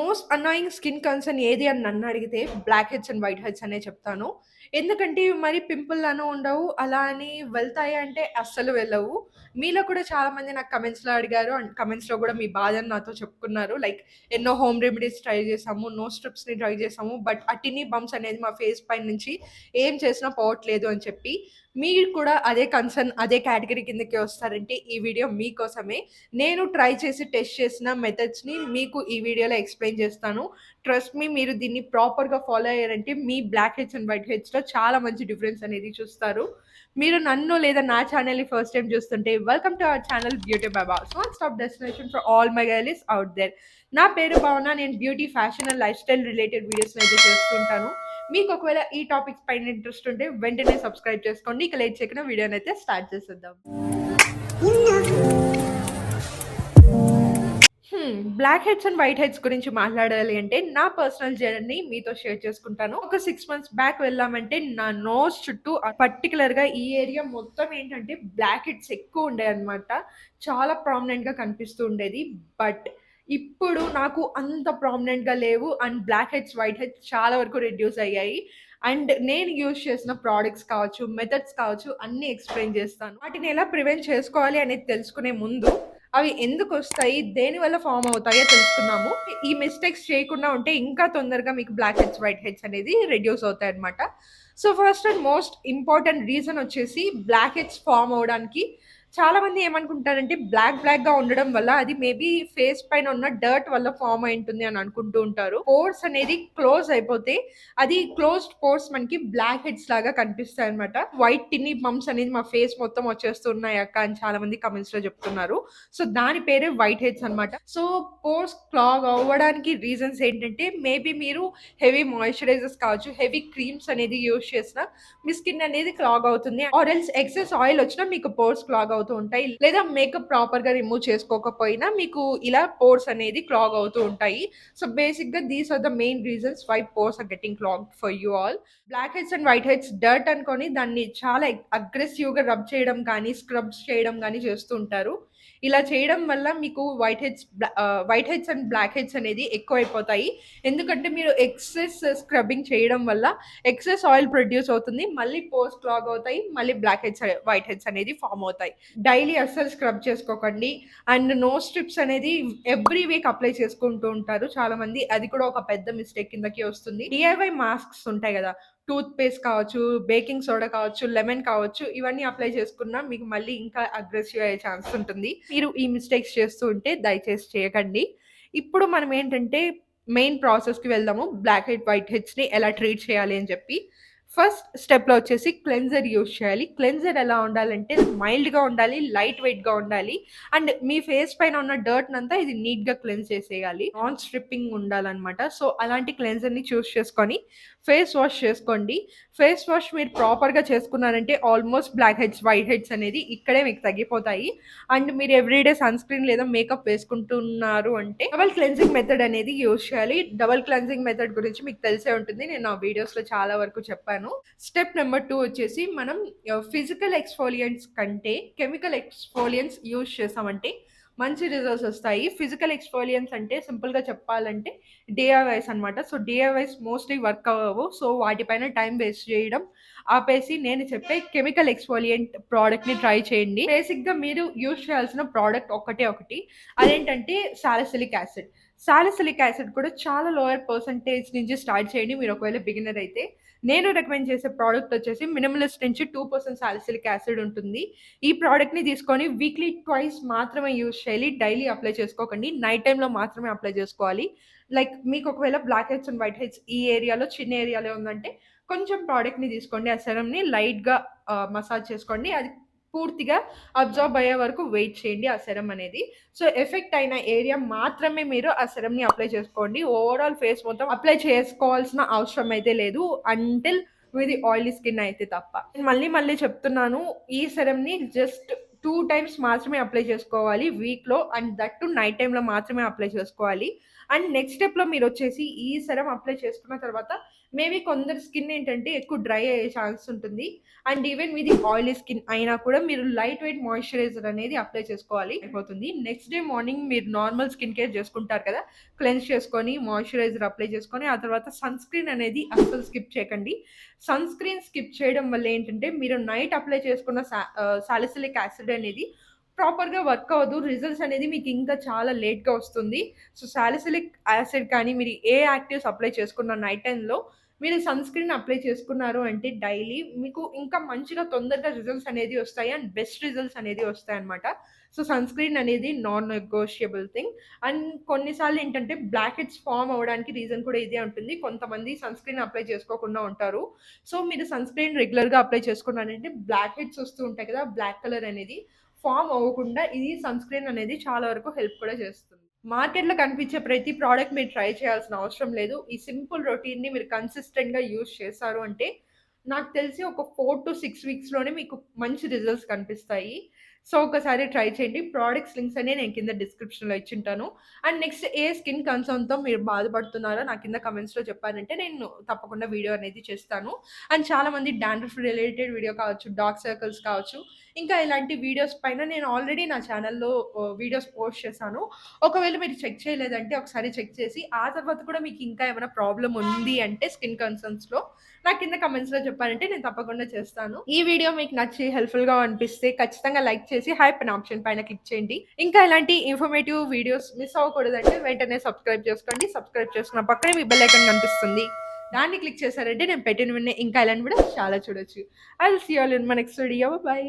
Most annoying skin concern ఏది అని నన్నడిగితే blackheads and whiteheads అనే చెప్తాను. ఎందుకంటే ఇవి మరి పింపుల్‌లాను ఉండవు. అలా అని వెళ్తాయా అంటే అస్సలు వెళ్ళవు. మీలో కూడా చాలామంది నాకు కమెంట్స్‌లో అడిగారు. అండ్ కమెంట్స్‌లో కూడా మీ బాధని నాతో చెప్పుకున్నారు. లైక్ ఎన్నో హోమ్ రెమెడీస్ ట్రై చేసాము. నోస్ స్ట్రిప్స్‌ని ట్రై చేసాము. బట్ ఆ టినీ బంప్స్ అనేది మా ఫేస్ పైన నుంచి ఏం చేసినా పోవట్లేదు అని చెప్పి. మీరు కూడా అదే కన్సర్న్, అదే కేటగరీ కిందకే వస్తారంటే ఈ వీడియో మీకోసమే. నేను ట్రై చేసి టెస్ట్ చేసిన మెథడ్స్‌ని మీకు ఈ వీడియోలో ఎక్స్‌ప్లెయిన్ చేస్తాను. ట్రస్ట్ మీ, మీరు దీన్ని ప్రాపర్‌గా ఫాలో అయ్యారంటే మీ బ్లాక్ హెడ్స్ అండ్ వైట్ హెడ్స్‌లో చాలా మంచి డిఫరెన్స్ అనేది చూస్తారు. మీరు నన్ను లేదా నా ఛానెల్‌ని ఫస్ట్ టైమ్ చూస్తుంటే welcome to our channel beauty by boss. One stop destination for all my girlies out there. నా పేరు భావన. నేను beauty, fashion and lifestyle related వీడియోస్‌ని అయితే చేస్తుంటాను. మీకు ఒకవేళ ఈ టాపిక్స్ పైన ఇంట్రెస్ట్ ఉంటే వెంటనే సబ్స్క్రైబ్ చేసుకోండి. ఇక లేట్ చేయకుండా వీడియోనైతే స్టార్ట్ చేసేద్దాం. Blackheads and whiteheads గురించి మాట్లాడాలి అంటే నా పర్సనల్ జర్నీ మీతో షేర్ చేసుకుంటాను. ఒక 6 మంత్స్ బ్యాక్ వెళ్ళామంటే నా నోస్ చుట్టూ పర్టిక్యులర్‌గా ఈ ఏరియా మొత్తం ఏంటంటే బ్లాక్ హెడ్స్ ఎక్కువ ఉండేయన్నమాట. చాలా ప్రామినెంట్‌గా కనిపిస్తూ ఉండేది. బట్ ఇప్పుడు నాకు అంత ప్రామినెంట్‌గా లేవు. And blackheads, whiteheads చాలా వరకు రెడ్యూస్ అయ్యాయి. అండ్ నేను యూజ్ చేసిన ప్రొడక్ట్స్ కావచ్చు, మెథడ్స్ కావచ్చు అన్నీ ఎక్స్‌ప్లెయిన్ చేస్తాను. వాటిని ఎలా ప్రివెంట్ చేసుకోవాలి అనేది తెలుసుకునే ముందు అవి ఎందుకొస్తాయి? దేనివల్ల ఫార్మ్ అవుతాయో తెలుసుకుందాము. ఈ మిస్టేక్స్ చేయకుండా ఉంటే ఇంకా తొందరగా మీకు బ్లాక్ హెడ్స్, వైట్ హెడ్స్ అనేది రెడ్యూస్ అవుతాయన్నమాట. So, first and most important reason వచ్చేసి బ్లాక్ హెడ్స్ ఫార్మ్ అవ్వడానికి చాలామంది ఏమనుకుంటారంటే బ్లాక్‌గా ఉండడం వల్ల అది మేబీ ఫేస్ పైన ఉన్న డర్ట్ వల్ల ఫార్మ్ అయ్యుంటుంది అని అనుకుంటూ ఉంటారు. పోర్స్ అనేది క్లోజ్ అయిపోతే అది క్లోజ్డ్ పోర్స్ మనకి బ్లాక్ హెడ్స్ లాగా కనిపిస్తాయన్నమాట. వైట్ టిన్నీ బంప్స్ అనేది మా ఫేస్ మొత్తం వచ్చేస్తున్నాయి అక్క అని చాలామంది కమెంట్స్‌లో చెప్తున్నారు. సో, దాని పేరే వైట్ హెడ్స్ అన్నమాట. సో, పోర్స్ క్లాగ్ అవ్వడానికి రీజన్స్ ఏంటంటే మేబీ మీరు హెవీ మాయిశ్చరైజర్స్ కావచ్చు, హెవీ క్రీమ్స్ అనేది యూజ్ చేసినా మీ స్కిన్ అనేది క్లాగ్ అవుతుంది. ఆర్ ఎల్స్ ఎక్సెస్ ఆయిల్ వచ్చినా మీకు పోర్స్ క్లాగ్ అవుతూ ఉంటాయి. లేదా మేకప్ ప్రాపర్‌గా రిమూవ్ చేసుకోకపోయినా మీకు ఇలా పోర్స్ అనేది క్లాగ్ అవుతూ ఉంటాయి. సో, బేసిక్‌గా these are the main reasons why pores are getting clogged for you all. Blackheads and whiteheads dirt అనుకోని దాన్ని చాలా అగ్రెసివ్‌గా రబ్ చేయడం కానీ, స్క్రబ్స్ చేయడం గానీ చేస్తూ ఉంటారు. ఇలా చేయడం వల్ల మీకు whiteheads and blackheads అనేది ఎక్కువైపోతాయి. ఎందుకంటే మీరు ఎక్సెస్ స్క్రబ్బింగ్ చేయడం వల్ల ఎక్సెస్ ఆయిల్ ప్రొడ్యూస్ అవుతుంది. మళ్ళీ పోర్స్ క్లాగ్ అవుతాయి. మళ్ళీ బ్లాక్ హెడ్స్, వైట్ హెడ్స్ అనేది ఫార్మ్ అవుతాయి. డైలీ అస్సలు స్క్రబ్ చేసుకోకండి. అండ్ నోస్ స్ట్రిప్స్ అనేది ఎవ్రీ వీక్ అప్లై చేసుకుంటూ ఉంటారు చాలామంది. అది కూడా ఒక పెద్ద మిస్టేక్ కిందకి వస్తుంది. డీఐవై మాస్క్స్ ఉంటాయి గదా! టూత్ పేస్ట్ కావచ్చు, బేకింగ్ సోడా కావచ్చు, లెమన్ కావచ్చు, ఇవన్నీ అప్లై చేసుకున్నా మీకు మళ్ళీ ఇంకా అగ్రెసివ్ అయ్యే ఛాన్స్ ఉంటుంది. మీరు ఈ మిస్టేక్స్ చేస్తూ ఉంటే దయచేసి చేయకండి. ఇప్పుడు మనం ఏంటంటే మెయిన్ ప్రాసెస్‌కి వెళ్దాము. బ్లాక్ హెడ్, వైట్ హెడ్స్‌ని ఎలా ట్రీట్ చేయాలి అని చెప్పి. ఫస్ట్ స్టెప్‌లో వచ్చేసి క్లెన్జర్ యూజ్ చేయాలి. క్లెన్జర్ ఎలా ఉండాలంటే మైల్డ్‌గా ఉండాలి, లైట్ వెయిట్‌గా ఉండాలి. అండ్ మీ ఫేస్ పైన ఉన్న డర్ట్‌నంతా ఇది నీట్‌గా క్లెన్స్ చేసేయాలి. నాన్ స్ట్రిప్పింగ్ ఉండాలనమాట. సో, అలాంటి క్లెన్జర్‌ని చూజ్ చేసుకొని ఫేస్ వాష్ చేసుకోండి. ఫేస్ వాష్ మీరు ప్రాపర్‌గా చేసుకున్నారంటే almost blackheads, whiteheads అనేది ఇక్కడే మీకు తగ్గిపోతాయి. అండ్ మీరు ఎవ్రీడే సన్ స్క్రీన్ లేదా మేకప్ వేసుకుంటున్నారు అంటే డబుల్ క్లెన్జింగ్ మెథడ్ అనేది యూజ్ చేయాలి. డబుల్ క్లెన్జింగ్ మెథడ్ గురించి మీకు తెలిసే ఉంటుంది. నేను నా వీడియోస్‌లో చాలా వరకు చెప్పాను. స్టెప్ నెంబర్ 2 వచ్చేసి మనం ఫిజికల్ ఎక్స్‌ఫోలియంట్స్ కంటే కెమికల్ ఎక్స్‌ఫోలియంట్స్ యూజ్ చేసామంటే మంచి రిజల్ట్స్ వస్తాయి. ఫిజికల్ ఎక్స్‌ఫోలియంట్స్ అంటే సింపుల్‌గా చెప్పాలంటే డీఐవైస్ అన్నమాట. సో, డీఐవైస్ మోస్ట్‌లీ వర్క్ అవ్వవు. సో, వాటిపైన టైం వేస్ట్ చేయడం ఆపేసి నేను చెప్పే కెమికల్ ఎక్స్‌ఫోలియంట్ ప్రొడక్ట్‌ని ట్రై చేయండి. బేసిక్‌గా మీరు యూజ్ చేయాల్సిన ప్రొడక్ట్ ఒకటే ఒకటి. అదేంటంటే సాలిసిలిక్ యాసిడ్. సాలిసిలిక్ యాసిడ్ కూడా చాలా లోయర్ పర్సెంటేజ్ నుంచి స్టార్ట్ చేయండి మీరు ఒకవేళ బిగినర్ అయితే. నేను రికమెండ్ చేసే ప్రొడక్ట్ వచ్చేసి మినిమలిస్ట్ నుంచి 2% సాలిసిలిక్ యాసిడ్ ఉంటుంది. ఈ ప్రొడక్ట్‌ని తీసుకొని వీక్లీ ట్వైస్ మాత్రమే యూజ్ చేయాలి. డైలీ అప్లై చేసుకోకండి. నైట్ టైమ్‌లో మాత్రమే అప్లై చేసుకోవాలి. లైక్ మీకు ఒకవేళ blackheads and whiteheads ఈ ఏరియాలో చిన్న ఏరియాలో ఉందంటే కొంచెం ప్రొడక్ట్‌ని తీసుకోండి. ఆ సెరమ్‌ని లైట్‌గా మసాజ్ చేసుకోండి. అది పూర్తిగా అబ్జార్బ్ అయ్యే వరకు వెయిట్ చేయండి ఆ సెరమ్ అనేది. సో, ఎఫెక్ట్ అయిన ఏరియా మాత్రమే మీరు ఆ సెరమ్‌ని అప్లై చేసుకోండి. ఓవరాల్ ఫేస్ మొత్తం అప్లై చేసుకోవాల్సిన అవసరం అయితే లేదు. అంటిల్ మీది ఆయిలీ స్కిన్ అయితే తప్ప. నేను మళ్ళీ మళ్ళీ చెప్తున్నాను. ఈ సెరమ్‌ని జస్ట్ 2 టైమ్స్ మాత్రమే అప్లై చేసుకోవాలి వీక్‌లో. అండ్ దట్ టు నైట్ టైమ్‌లో మాత్రమే అప్లై చేసుకోవాలి. అండ్ నెక్స్ట్ స్టెప్‌లో మీరొచ్చేసి ఈ సెరమ్ అప్లై చేసుకున్న తర్వాత మేబీ కొందరి స్కిన్ ఏంటంటే ఎక్కువ డ్రై అయ్యే ఛాన్స్ ఉంటుంది. అండ్ ఈవెన్ మీది ఆయిలీ స్కిన్ అయినా కూడా మీరు లైట్ వెయిట్ మాయిశ్చరైజర్ అనేది అప్లై చేసుకోవాలి అయిపోతుంది. నెక్స్ట్ డే మార్నింగ్ మీరు నార్మల్ స్కిన్ కేర్ చేసుకుంటారు కదా! క్లెన్స్ చేసుకొని, మాయిశ్చరైజర్ అప్లై చేసుకొని, ఆ తర్వాత సన్ స్క్రీన్ అనేది అస్సలు స్కిప్ చేయకండి. సన్ స్క్రీన్ స్కిప్ చేయడం వల్ల ఏంటంటే, మీరు నైట్ అప్లై చేసుకున్న సాలిసిలిక్ యాసిడ్ అనేది ప్రాపర్‌గా వర్క్ అవ్వదు. రిజల్ట్స్ అనేది మీకు ఇంకా చాలా లేట్‌గా వస్తుంది. సో, సాలిసిలిక్ యాసిడ్ కానీ, మీరు ఏ యాక్టివ్స్ అప్లై చేసుకున్న నైట్ టైమ్‌లో మీరు సన్ స్క్రీన్ అప్లై చేసుకున్నారు అంటే డైలీ మీకు ఇంకా మంచిగా తొందరగా రిజల్ట్స్ అనేది వస్తాయి. అండ్ బెస్ట్ రిజల్ట్స్ అనేది వస్తాయన్నమాట. సో, సన్ స్క్రీన్ అనేది నాన్ నెగోషియబుల్ థింగ్. అండ్ కొన్నిసార్లు ఏంటంటే బ్లాక్ హెడ్స్ ఫార్మ్ అవ్వడానికి రీజన్ కూడా ఇదే ఉంటుంది. కొంతమంది సన్ స్క్రీన్ అప్లై చేసుకోకుండా ఉంటారు. సో, మీరు సన్ స్క్రీన్ రెగ్యులర్‌గా అప్లై చేసుకున్నారంటే బ్లాక్ హెడ్స్ వస్తూ ఉంటాయి కదా! బ్లాక్ కలర్ అనేది ఫార్మ్ అవ్వకుండా ఇది సన్ స్క్రీన్ అనేది చాలా వరకు హెల్ప్ కూడా చేస్తుంది. మార్కెట్‌లో కనిపించే ప్రతి ప్రొడక్ట్ మీరు ట్రై చేయాల్సిన అవసరం లేదు. ఈ సింపుల్ రొటీన్‌ని మీరు కన్సిస్టెంట్‌గా యూజ్ చేశారు అంటే, నాకు తెలిసి ఒక 4-6 వీక్స్‌లోనే మీకు మంచి రిజల్ట్స్ కనిపిస్తాయి. సో, ఒకసారి ట్రై చేయండి. ప్రొడక్ట్స్ లింక్స్ అన్ని నేను కింద డిస్క్రిప్షన్‌లో ఇచ్చుంటాను. అండ్ నెక్స్ట్ ఏ స్కిన్ కన్సర్న్‌తో మీరు బాధపడుతున్నారో నా కింద కామెంట్స్‌లో చెప్పారంటే నేను తప్పకుండా వీడియో అనేది చేస్తాను. అండ్ చాలామంది డాండ్రఫ్ రిలేటెడ్ వీడియో కావచ్చు, డార్క్ సర్కిల్స్ కావచ్చు, ఇంకా ఇలాంటి వీడియోస్ పైన నేను ఆల్రెడీ నా ఛానెల్‌లో వీడియోస్ పోస్ట్ చేశాను. ఒకవేళ మీరు చెక్ చేయలేదంటే ఒకసారి చెక్ చేసి, ఆ తర్వాత కూడా మీకు ఇంకా ఏమైనా ప్రాబ్లమ్ ఉంది అంటే స్కిన్ కన్సర్న్స్‌లో నాకు కింద కామెంట్స్‌లో చెప్పారంటే నేను తప్పకుండా చేస్తాను. ఈ వీడియో మీకు నచ్చి హెల్ప్‌ఫుల్‌గా అనిపిస్తే ఖచ్చితంగా లైక్ చేసి హైప్ అనే ఆప్షన్ పైన క్లిక్ చేయండి. ఇంకా ఇలాంటి ఇన్ఫర్మేటివ్ వీడియోస్ మిస్ అవ్వకూడదంటే వెంటనే సబ్స్క్రైబ్ చేసుకోండి. సబ్స్క్రైబ్ చేసుకున్న పక్కనే మీ బెల్ ఐకాన్ కనిపిస్తుంది. దాన్ని క్లిక్ చేశారంటే నేను పెట్టిన వెంటనే ఇంకా ఇలాంటి వీడియోస్ చాలా చూడొచ్చు. I will see you all in my next video. By.